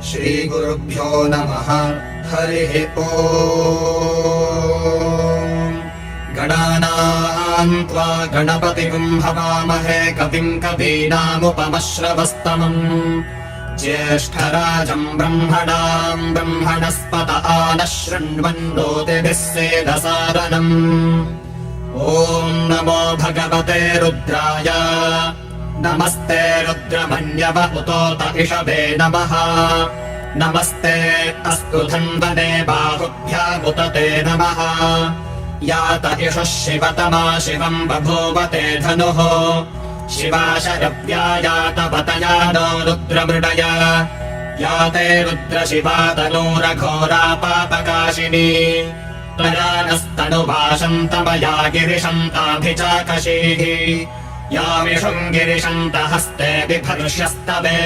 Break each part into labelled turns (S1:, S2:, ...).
S1: श्रीगुरुभ्यो नमः। हरिः ओम्। गणानां त्वा गणपतिं हवामहे कविं कवीनामुपमश्रवस्तमम् ज्येष्ठराजम् ब्रह्मणाम् ब्रह्मणस्पत आनः शृण्वन्नोतिभिः सेदसादनम्। ॐ नमो भगवते रुद्राय नमस्ते रुद्रमन्यव उतोत इषवे नमः। नमस्ते अस्तु धन्वने बाहुभ्यामुत ते नमः। यात इषः शिवतमा शिवम् बभूवते धनुः शिवा शरव्या तपतया नो रुद्रमृडय। याते रुद्रशिवा तनूरघोरा पापकाशिनी त्वया नस्तनुभाषन्तमया गिरिशन्ताभिचाकशीः। यामिषुम् गिरिशन्तहस्ते बिभर्ष्यस्तवे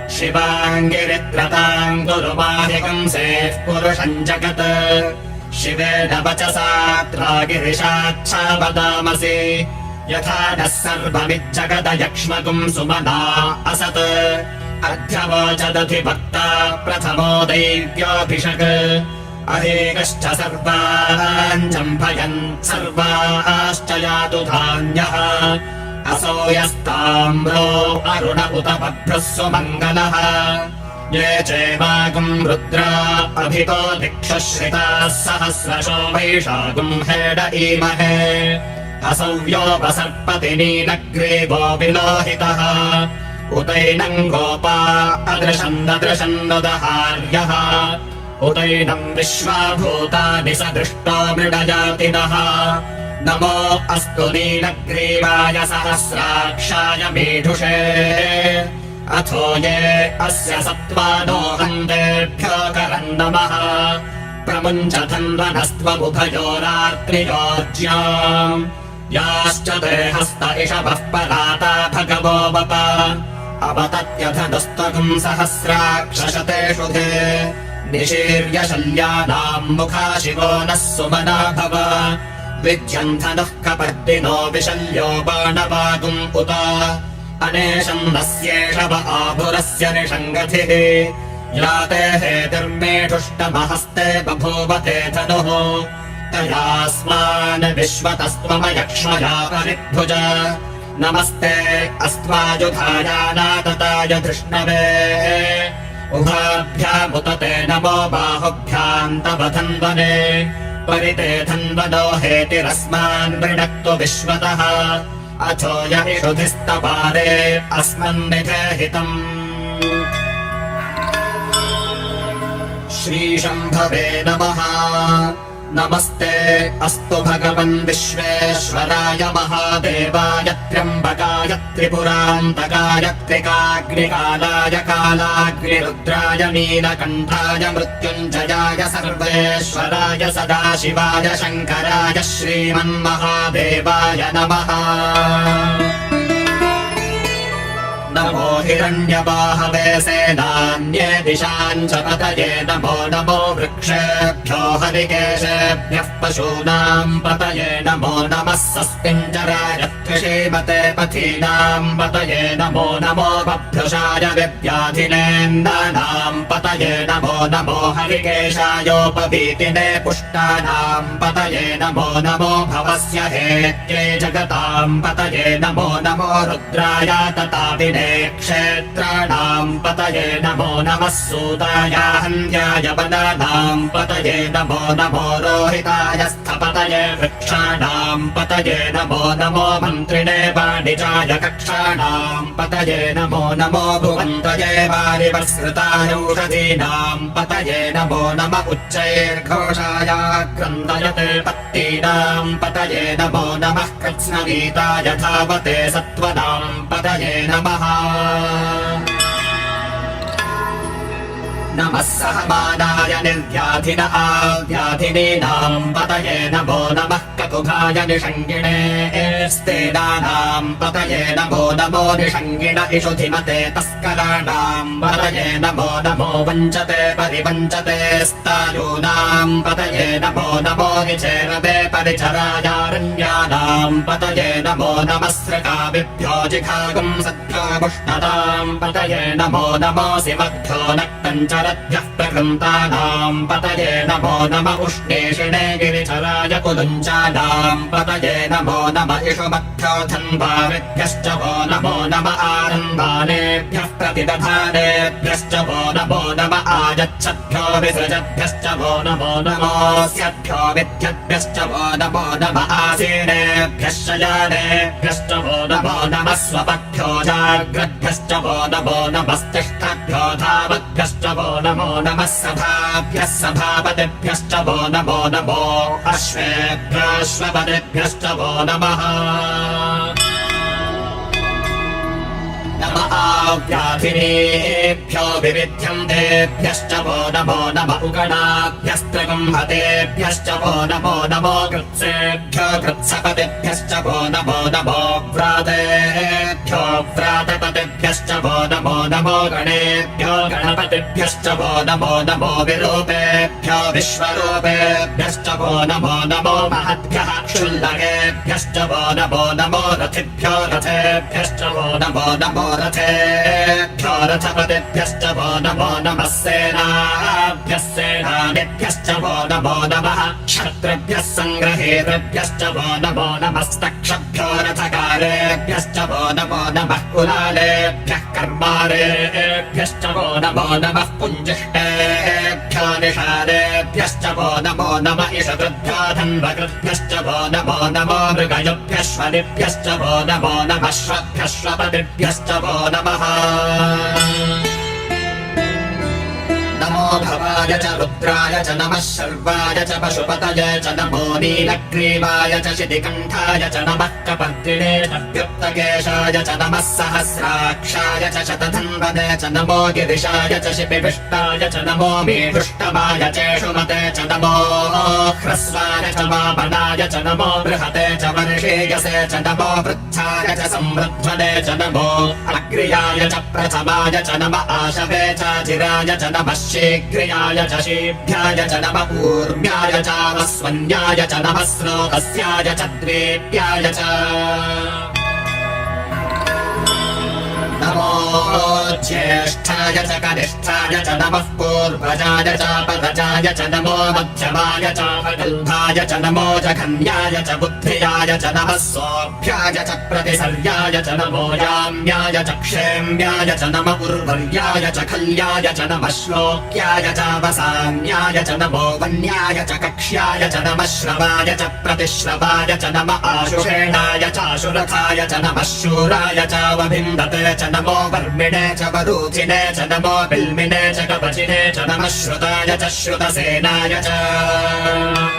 S1: शिवाङ्गिरित्रताम् गुरुमाहिकंसेः पुरुषम् जगत्। शिवेन वचसा गिरिशाच्छावदामसि यथा नः सर्वमिज्जगदयक्ष्मकुम् सुमना असत्। अध्यवोचदधिभक्ता प्रथमो दैव्योऽभिषक् अहेकश्च सर्वान् जम्भयन् सर्वाश्च यातु धान्यः। असो यस्ताम्रो अरुण उत बभ्रः सुमङ्गलः। ये चैवागुम् रुद्रा अभितो दिक्षश्रिताः सहस्रशो वैशागुम् हेड ईमहे। असौव्योपसर्पति नीलग्रीवो विलोहितः उतैनम् गोपा अदृशन्नदृशन्नुदहार्यः। उतैनम् विश्वाभूतानि सदृष्टो मृडजातिनः। नमो अस्तु नीलग्रीवाय सहस्राक्षाय मीढुषे। अथो ये अस्य सत्त्वानो हन्तेभ्यो करम् नमः। प्रमुञ्च धन्वनस्त्वमुभयोरात्रियोज्याम् याश्च ते हस्त इषवः पराता भगवो वप। अवतत्यधनुस्त्वगुम् सहस्राक्षशतेषु ते निशीर्य शल्यानाम् मुखा शिवो नः सुमना भव। विद्यम् धनुः कपर्दिनो विशल्यो बाणवागुम् उत अनेशम् नस्येषव आभुरस्य निषङ्गतिः। याते हेतिर्मेढुष्टमहस्ते बभूवते धनुः तयास्मान् विश्वतस्त्वमयक्ष्मया परिभुज। नमस्ते अस्त्वायुधायानातताय धृष्णवे। उभाभ्यामुत ते नमो बाहुभ्याम् तव धन्वने। परिते धन्वनो हेतिरस्मान् वृणक्तु विश्वतः। अथो य इषुधिस्तपारे अस्मन्निधेहितम्। श्रीशम्भवे नमः। नमस्ते अस्तु भगवन् विश्वेश्वराय महादेवाय त्र्यम्बकाय त्रिपुरान्तकाय त्रिकाग्निकालाय कालाग्निरुद्राय नीलकण्ठाय मृत्युञ्जयाय सर्वेश्वराय सदाशिवाय शङ्कराय श्रीमन्महादेवाय नमः। नमो हिरण्यबाहवे सेनान्ये दिशाम् च पतये नमो नमो वृक्षेभ्यो हरिकेशेभ्यः पशूनाम् पतये नमो नमः सस्पिञ्जराय त्रिषीमते पथीनाम् पतये नमो नमो बभ्रुषाय विव्याधिनेन्दानाम् पतये नमो नमो हरिकेशायोपवीतिने पुष्टानाम् पतये नमो नमो भवस्य हेत्यै जगताम् पतये नमो नमो रुद्राय तताविने क्षेत्राणाम् पतये नमो नमः सूताय हन्त्याय वनानाम् पतये नमो नमो रोहिताय स्थपतये वृक्षाणाम् पतये नमो नमो मन्त्रिणे वाणिजाय कक्षाणाम् पतये नमो नमो भुवन्तये वारिवस्कृताय औषधीनाम् पतये नमो नम उच्चैर्घोषाय क्रन्दयते पत्तीनाम् पतये नमो नमः कृत्स्नगीताय धावते सत्त्वनाम् पतये नमः। नमः सहमानाय निर्व्याधिन आव्याधिनीनाम् पतये नमो नमः ककुभाय निषङ्गिणे स्तेनानाम् पतये नमो नमो निषङ्गिण इषुधिमते तस्कराणाम् पतये नमो नमो वञ्चते परिवञ्चते स्तायूनाम् पतये नमो नमो निचेरवे परिचरायारण्यानाम् पतये नमो नमः स्रकाभिभ्यो जिघागुम् सद्भ्यो पुष्णताम् पतये नमो नमोऽसि मध्यो नक्तञ्चरद्भ्यः प्रकृन्तानाम् पतये नमो नम उष्णेषिणे गिरिचराय कुलुञ्चानाम् पतये नमो नम इषुमध्यो धन्वारिभ्यश्च वो नमो नम आरन्दानेभ्यः प्रतिदधानेभ्यश्च वो नमो नम आयच्छद्भ्यो विसृजद्भ्यश्च वो नमो नमोऽस्यभ्यो विद्यद्भ्यश्च वो नमो नम आसीनेभ्यः शयानेभ्यश्च वो नमो नमः स्वपद्भ्यो जाग्रद्भ्यश्च वो नमो नमस्तिष्ठद्भ्यो धावद्भ्यश्च वो नमो नमः सभाभ्यः सभापतिभ्यश्च वो नमो नमो अश्वेभ्योऽश्वपतिभ्यश्च वो नमः नम आव्याधिनेभ्यो विविध्यन्तेभ्यश्च वो नमो नम उगणाभ्यस्त्रगम्हतेभ्यश्च वो नमो नमो कृत्सेभ्यो कृत्सपतिभ्यश्च वो नमो नमो व्रातेभ्यो व्रातपतिभ्यश्च वो नमो नमो गणेभ्यो गणपतिभ्यश्च वो नमो नमो विरूपेभ्यो विश्वरूपेभ्यश्च वो नमो नमो महद्भ्यः क्षुल्लकेभ्यश्च वो नमो नमो रथिभ्यो रथेभ्यश्च वो नमो नमो रथेभ्यो रथपतिभ्यश्च वो नमो नमः सेनाभ्यः सेनानिभ्यश्च वो नमो नमः क्षत्रिभ्यः सङ्ग्रहेतृभ्यश्च वो नमो नमस्तक्षभ्यो रथकारेभ्यश्च वो नमो नमः कुलालेभ्यः कर्मारेभ्यश्च वो नमो नमः पुञ्जिष्टेभ्यो निषादेभ्यश्च वो नमो नम इषकृभ्यो धन्वकृभ्यश्च वो नमो नमो मृगयुभ्यश्वनिभ्यश्च वो नमो नमः श्वभ्यश्वपतिभ्यश्च वो नमः नमो भवाय च रुद्राय च नमः शर्वाय च पशुपतये च नमो नीलग्रीवाय च शितिकण्ठाय च नमः कपर्दिने च व्युत्तकेशाय च नमः सहस्राक्षाय च शतधन्वने च नमो गिरिशाय च शिपिविष्टाय च नमो मीढुष्टमाय चेषुमते च नमो ह्रस्वाय च वामनाय च नमो बृहते च वर्षेयसे च नमो वृद्धाय च संवृध्वने च नमो अग्र्याय च प्रथमाय च नम आशवे च चिराय च नमः शीघ्र्याय च शीभ्याय च नमः ऊर्म्याय च वस्वन्याय च नमः स्रोतस्याय च द्वेप्याय च नमो ज्येष्ठाय च कनिष्ठाय च नमः पूर्वजाय च पदजाय च नमो मध्यमाय च प्रगल्भाय च नमो जघन्याय च बुद्धियाय च नमः सोऽभ्याय च प्रतिसर्याय च नमो याम्याय च क्षेम्याय च नम उर्वर्याय च खल्याय च नमः श्लोक्याय च वसान्याय च नमो वन्याय च कक्ष्याय च नमः श्रवाय च प्रतिश्रवाय च नम आशुषेणाय चाशुरथाय च नमः शूराय च वभिन्दते च नमो वर्मिणे च वरूचिने च नमो बिल्मिने च कवचिने च नमः श्रुताय च श्रुतसेनाय च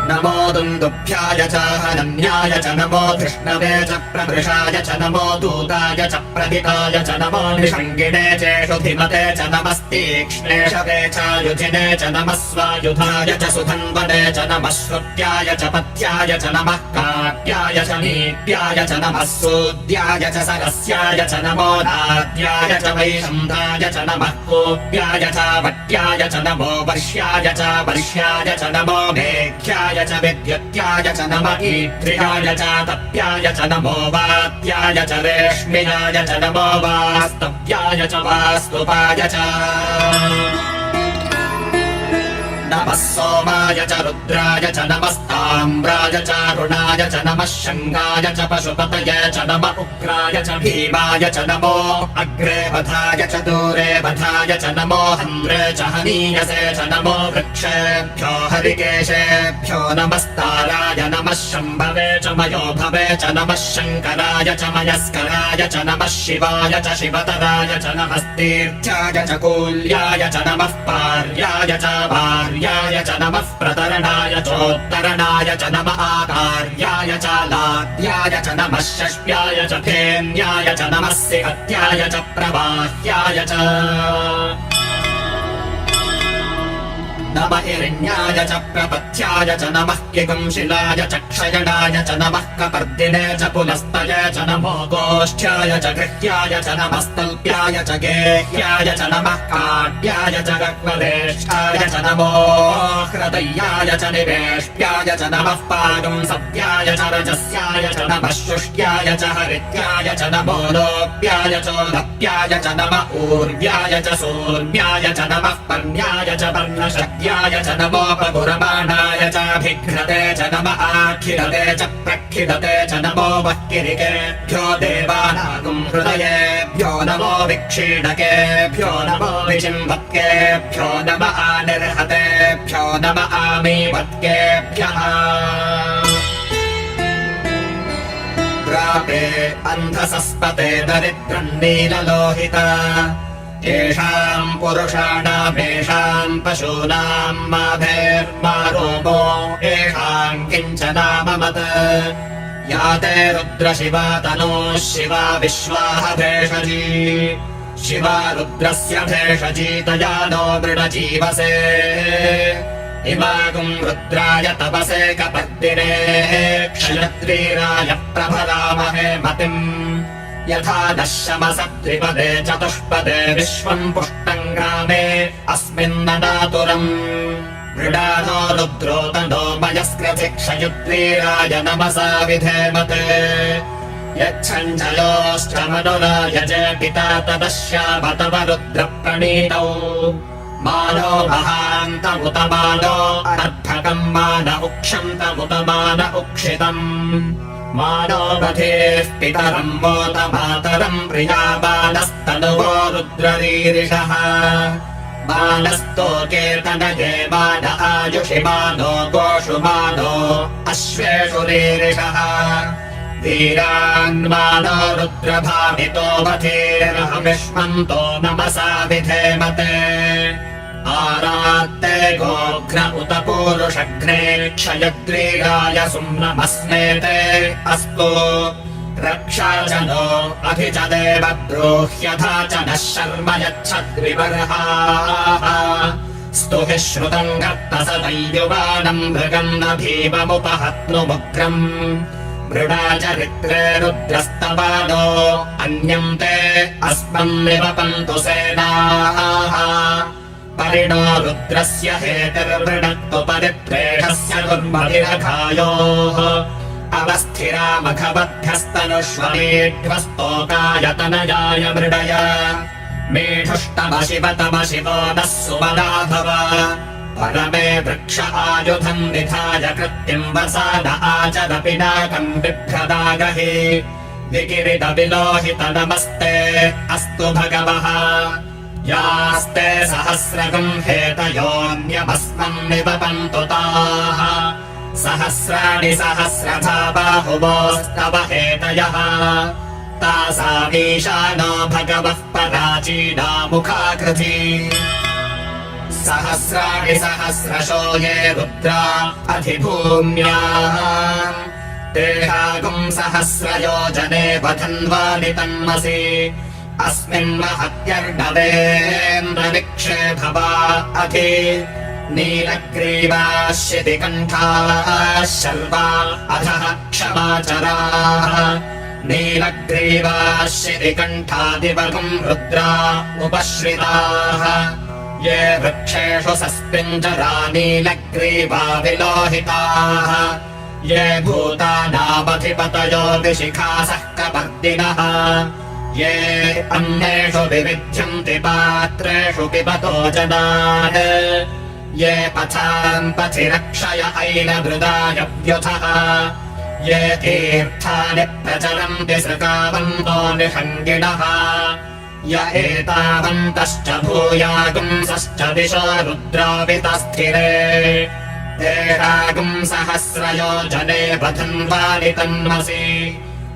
S1: नमो दुन्दुभ्याय च हनन्याय च नमो धृष्णवे च प्रभृशाय च नमो दूताय च प्रदिताय च नमो निषङ्गिणे चेषुधिमते च नमस्तीक्ष्णेषवे च युधिने च नमः स्वायुधाय च सुधन्वने च नमः श्रुत्याय च पत्याय च नमः काट्याय च नीप्याय च नमः सूद्याय च सरस्याय च नमो नाद्याय च वैशन्धाय च नमः कोप्याय च वट्याय च नमो वर्ष्याय च वर्ष्याय च नमो मेघ्याय च विद्युत्याय च नम ईद्रियाय च तप्याय च नमो वात्याय च रेष्म्याय च नमो वास्तव्याय च वास्तुपाय च नमः सोमाय च रुद्राय च नमस्ताम्राय च रुणाय च नमः शङ्गाय च पशुपतये च नम उग्राय च भीमाय च नमो अग्रे वधाय च दूरे वधाय च नमो हन्त्रे च हनीयसे च नमो वृक्षेभ्यो हरिकेशेभ्यो नमस्ताराय नमः शम्भवे च मयोभवे च नमः शङ्कराय च मयस्कराय च नमः शिवाय च शिवतराय च नमस्तीर्थ्याय च कूल्याय च नमः पार्याय च भार्याय सूर्याय च नमः प्रतरणाय चोत्तरणाय च नमः आकार्याय च लाद्याय च नमः षष्ट्याय च फेन्याय च नमः सिहत्याय च प्रवाह्याय च नमः हिरण्याय च प्रपथ्याय च नमः किगुंशिलाय च क्षयणाय च नमः कपर्दिने च पुलस्तय च नमो गोष्ठ्याय च गृह्याय च नमस्तल्प्याय च गेह्याय च नमः काट्याय च गक्वदेष्ठाय च नमो हृदयाय च निवेष्ट्याय च नमः पागुंसव्याय च रजस्याय च नमः शुष्ट्याय च हरित्याय च नमो लोप्याय चोदप्याय च नमः ऊर्व्याय च सूर्व्याय च नमः पर्ण्याय च पर्णशक्त्याय च नमोपगुरमाणाय चाभिघ्नते च नमः आखिलते च प्रखिलते च नमो वह्किरिकेभ्यो देवानागुं हृदयेभ्यो नमो विक्षीणकेभ्यो नमो विचिम्बत्केभ्यो नमः निर्हतेभ्यो नमः आमीवत्केभ्यः प्रापे अन्धसस्पते दरिद्रम् नीललोहिता येषाम् पुरुषाणामेषाम् पशूनाम् माभेर्मारोपो येषाम् किञ्चनाममत् या ते रुद्रशिवा तनूः शिवा विश्वाह भेषजी शिवा रुद्रस्य भेषजी तया नो मृडजीवसे इमागुम् रुद्राय तपसे कपर्दिने क्षयत्रीराय प्रभरामहे मतिम् यथा दशमसद्विपदे चतुष्पदे विश्वम् पुष्टम् ग्रामे अस्मिन्नदातुरम् मृडानो रुद्रो तनो मयस्कृतिक्षयुत्रीराय नमसा विधेमते यच्छञ्चयोष्टमनुरायजे पिता तदश्यामतव रुद्रप्रणीतौ मानो महान्तमुत मानो अर्धकम् मान उक्षन्तमुत मान उक्षितम् मानो बधेः पितरम् मोत मातरम् प्रिया बालस्तनुवो रुद्ररीरिषः बालस्तोकेतनये मान आयुषि मानो गोषु मानो अश्वेषु रीरिषः वीरान्मानो रुद्रभावितो वधेरहमिष्मन्तो नमसा विधेमते आरात्ते गोघ्न उत पूरुषघ्ने क्षयग्रीगाय सुम्नमस्मेते अस्तु रक्षा च नो अधि च देव ब्रूह्यथा च नः शर्म यच्छद्विबर्हाः स्तुभिः श्रुतम् गर्तसदैयुवानम् मृगम् न भीममुपहत्नुमुग्रम् मृडा चरित्रे रुद्रस्तवानो अन्यम् ते अस्मन्निव पन्तु सेनाः परिणो रुद्रस्य हेतिर्वृणक्तु परिप्रेषस्य दुर्मदिरघायोः अवस्थिरामघवध्यस्तनुष्वमेढ्वस्तोकायतनयाय मृडय मेढुष्टम शिव तम शिवो नः सुमदाभव परमे वृक्ष आयुधम् निधाय कृत्तिम् वसान आचरपि नाकम् बिभ्रदागहि विकिरितविलोहित नमस्ते अस्तु भगवः यास्ते सहस्रगम् हेतयोऽन्यमस्मन्निव पन्तु ताः सहस्राणि सहस्रधा बाहुवोस्तव हेतयः तासामीशानो भगवः पराचीना मुखाकृति सहस्राणि सहस्रशो ये रुद्रा अधिभूम्याः तेषागुम् सहस्रयोजने वधन्वानि तन्मसि अस्मिन्महत्यर्णवेन्द्रनिक्षेभवा अधि नीलग्रीवाः शितिकण्ठाः शर्वा अधः क्षमाचराः नीलग्रीवाः शितिकण्ठादिवगुम् रुद्रा उपश्रिताः ये वृक्षेषु सस्पिञ्जरा नीलग्रीवा विलोहिताः ये भूतानामधिपतयो विशिखासः कपर्दिनः ये अन्येषु विविध्यन्ति पात्रेषु पिबतो जनाः ये पथाम् पथि रक्षय ऐलमृदाय व्युथः ये तीर्थानि प्रचरन्ति सृकावन्तो निषङ्गिणः य एतावन्तश्च भूयागुंसश्च दिशो रुद्रावितस्थिरे तेषागुम् सहस्रयोजने वधन्वानि तन्मसि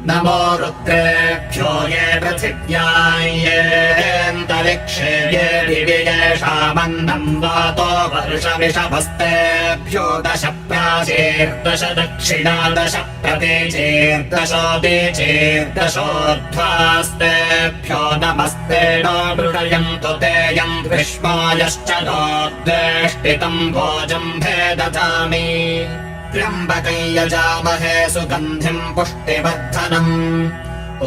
S1: नमो रुद्रेभ्यो ये पृथिव्यां येऽन्तरिक्षे ये दिवि येषामन्नं वातो वर्षमिषभस्तेभ्यो 10 प्राचीर्दश दक्षिणा 10 प्रतीचीर्दशोदीचीर्दशोध्वास्तेभ्यो नमस्ते नो मृडयन्तु ते यं ग्रीष्मायश्च नोद्वेष्टितं भोजं भेदधामि त्र्यम्बकै यजामहे सुगन्धिम् पुष्टिवर्धनम्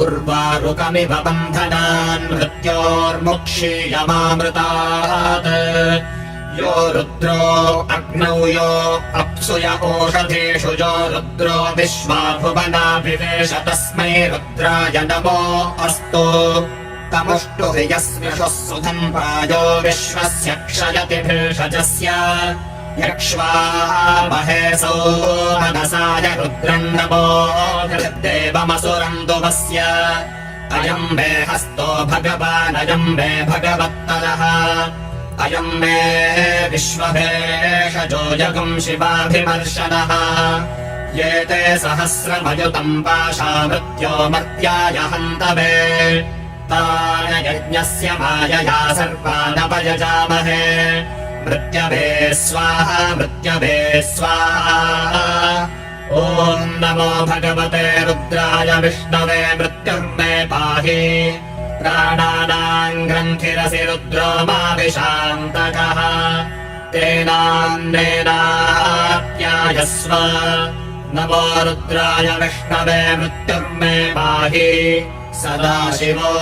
S1: उर्वारुकमिव बन्धनान् मृत्योर्मुक्षीयमामृतात् यो रुद्रो अग्नौ यो अप्सु य ओषधीषु यो रुद्रो विश्वा भुवनाभिवेश तस्मै रुद्राय नमो अस्तु तमुष्टु हि यस्मिषुः सुधन् प्रायो विश्वस्य क्षयति भेषजस्य यक्ष्वामहेसौ मनसाय रुद्रम् नमो देवमसुरम् दुवस्य अयम् मे हस्तो भगवानयम् मे भगवत्तरः अयम् मे विश्वभेषजो जगम् शिवाभिमर्शनः ये ते सहस्रमयुतम् पाशामृत्यो मर्त्याय हन्तवे तान यज्ञस्य मायया सर्वानपयजामहे मृत्यवे स्वाहा मृत्यवे स्वाहा ॐ नमो भगवते रुद्राय विष्णवे मृत्युर्मे पाहि प्राणानाम् ग्रन्थिरसि रुद्रो माविशान्तकः तेनान्नेनाप्यायस्व नमो रुद्राय विष्णवे मृत्युर्मे पाहि सदाशिवो